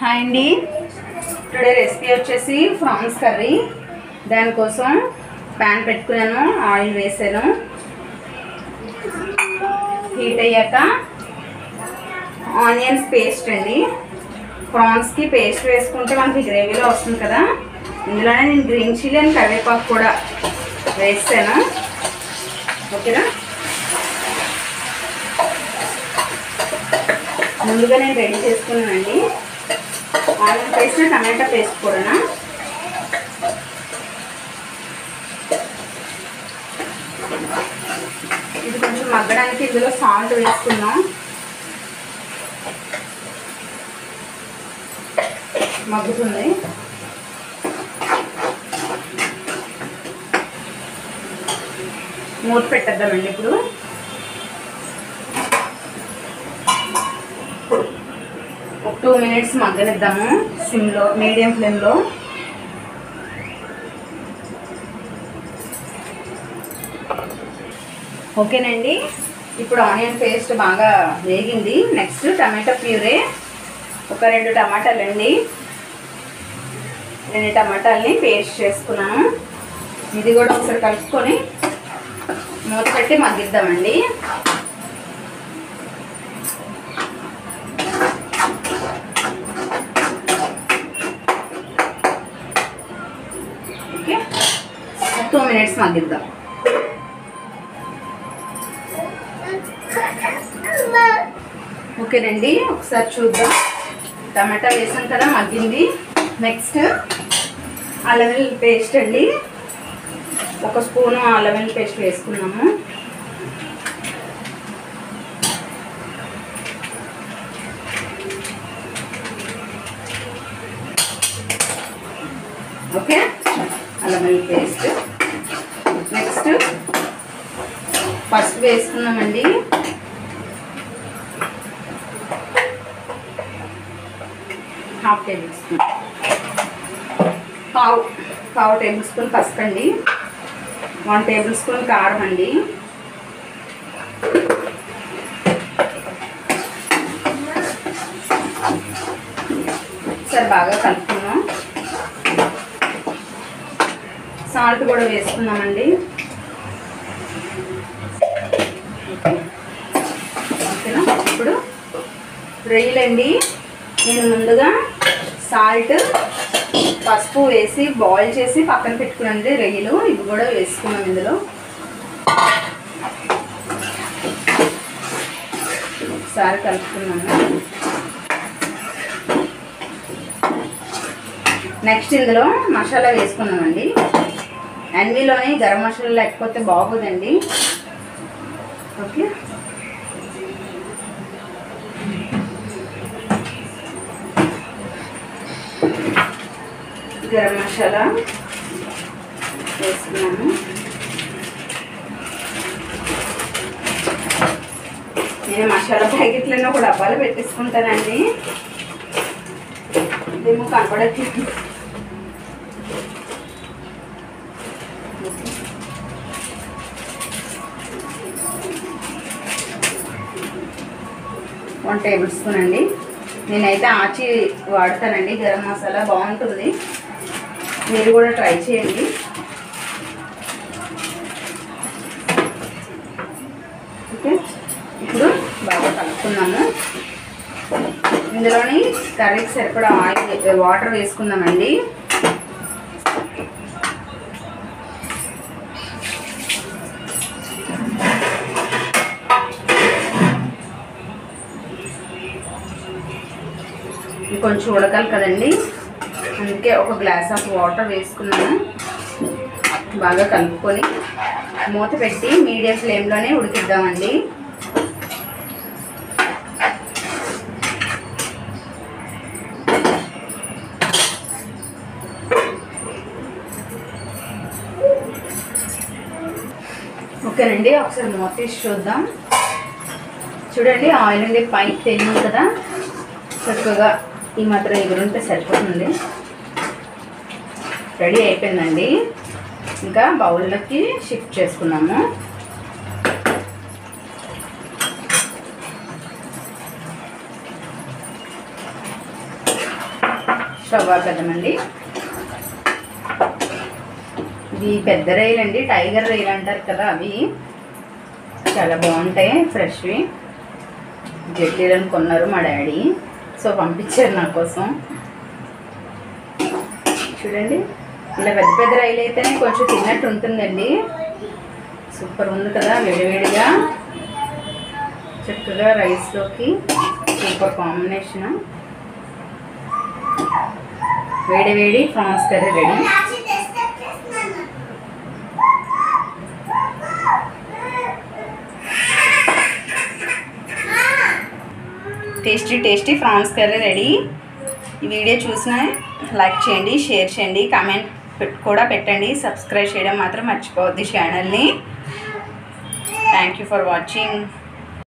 Hi అండి, today recipe వచ్చేసి prawns curry. దానికోసం ప్యాన్ పెట్టుకున్నాను, ఆయిల్ వేసాను. హీట్ అయ్యాక ఆనియన్స్ పేస్ట్ అండి. ప్రాన్స్కి పేస్ట్ వేసుకుంటే మనకి గ్రేవీలో వస్తుంది కదా. ఇందులోనే నేను గ్రీన్ చిల్లీ అండ్ కరివేపాకు కూడా వేసాను. ఓకేనా, ముందుగా నేను రెడీ చేసుకున్నానండి. ఆనియన్ పేస్ట్, టమాటా పేస్ట్ కూడా. ఇది కొంచెం మగ్గడానికి ఇందులో సాల్ట్ వేసుకున్నాం. మగ్గుతుంది. మూత పెట్టేద్దామండి. ఇప్పుడు ఒక 2 minutes మగ్గనిద్దాము సిమ్లో, మీడియం ఫ్లేమ్లో. ఓకేనండి, ఇప్పుడు ఆనియన్ పేస్ట్ బాగా వేగింది. నెక్స్ట్ టమాటా ప్యూరే, ఒక 2 టమాటాలండి. 2 టమాటాలని పేస్ట్ చేసుకున్నాను. ఇది కూడా ఒకసారి కలుపుకొని మూత పెట్టి మగ్గిద్దామండి. Okay, 2 minutes మగ్గిద్దాం. ఓకేనండి, ఒకసారి చూద్దాం. టమాటా వేసాం కదా, మగ్గింది. నెక్స్ట్ అల్లం వెల్లుల్లి పేస్ట్ అండి. 1 స్పూను అల్లం వెల్లుల్లి పేస్ట్ వేసుకున్నాము. ఓకే, అల్లం వెల్లుల్లి పేస్ట్. నెక్స్ట్ పసుపు వేసుకున్నామండి. ½ టేబుల్ స్పూన్, పావు టేబుల్ స్పూన్ పసుపు అండి. 1 టేబుల్ స్పూన్ కారం అండి. సరే, బాగా కలుపుకున్నాం. సాల్ట్ కూడా వేసుకున్నామండి. ఓకేనా, ఇప్పుడు రొయ్యలండి. నేను ముందుగా సాల్ట్, పసుపు వేసి బాయిల్ చేసి పక్కన పెట్టుకున్నాను రొయ్యలు. ఇవి కూడా వేసుకున్నాం ఇందులో. ఒకసారి కలుపుకున్నాను. నెక్స్ట్ ఇందులో మసాలా వేసుకున్నామండి. అన్నిలోనే గరం మసాలా లేకపోతే బాగోదండి. ఓకే, గరం మసాలా వేసుకున్నాము. నేను మసాలా ప్యాకెట్లను ఒక డబ్బాలో పెట్టేసుకుంటానండి. ఇదేమో కనపడట్లేదు. వన్ టేబుల్ స్పూన్ అండి. నేనైతే ఆచి వాడతానండి. గరం మసాలా బాగుంటుంది, మీరు కూడా ట్రై చేయండి. ఓకే, ఇప్పుడు బాగా కలుపుకున్నాము. ఇందులోని కర్రీకి సరిపడా ఆయిల్, వాటర్ వేసుకుందామండి. కొంచెం ఉడకాలి కదండి, అందుకే 1 గ్లాస్ ఆఫ్ వాటర్ వేసుకున్నాను. బాగా కలుపుకొని మూత పెట్టి మీడియం ఫ్లేమ్లోనే ఉడికిద్దామండి. ఓకేనండి, ఒకసారి మూత తీసి చూద్దాం. చూడండి, ఆయిల్ అండి పైకి తెలియదు కదా. చక్కగా ఈ మాత్రం ఎగురుంటే సరిపోతుంది. రెడీ అయిపోయిందండి. ఇంకా బౌల్లోకి షిఫ్ట్ చేసుకున్నాము. స్టవ్ ఆపేద్దామండి. ఇవి పెద్ద రొయ్యలు అండి, టైగర్ రొయ్యలు అంటారు కదా, అవి చాలా బాగుంటాయి, ఫ్రెష్వి. జట్లీలను కొన్నారు మా డాడీ, సో పంపించారు నా కోసం. చూడండి, ఇలా పెద్ద పెద్ద రొయ్యలు అయితేనే కొంచెం తిన్నట్టు ఉంటుందండి. సూపర్ ఉంది కదా, వేడివేడిగా చక్కగా రైస్లోకి సూపర్ కాంబినేషన్. వేడి వేడి prawns curry ready. Tasty tasty prawns curry ready. ఈ వీడియో చూసినా లైక్ చేయండి, షేర్ చేయండి, కామెంట్ కూడా పెట్టండి. సబ్స్క్రైబ్ చేయడం మాత్రం మర్చిపోవద్దు ఛానల్ని. Thank you for watching.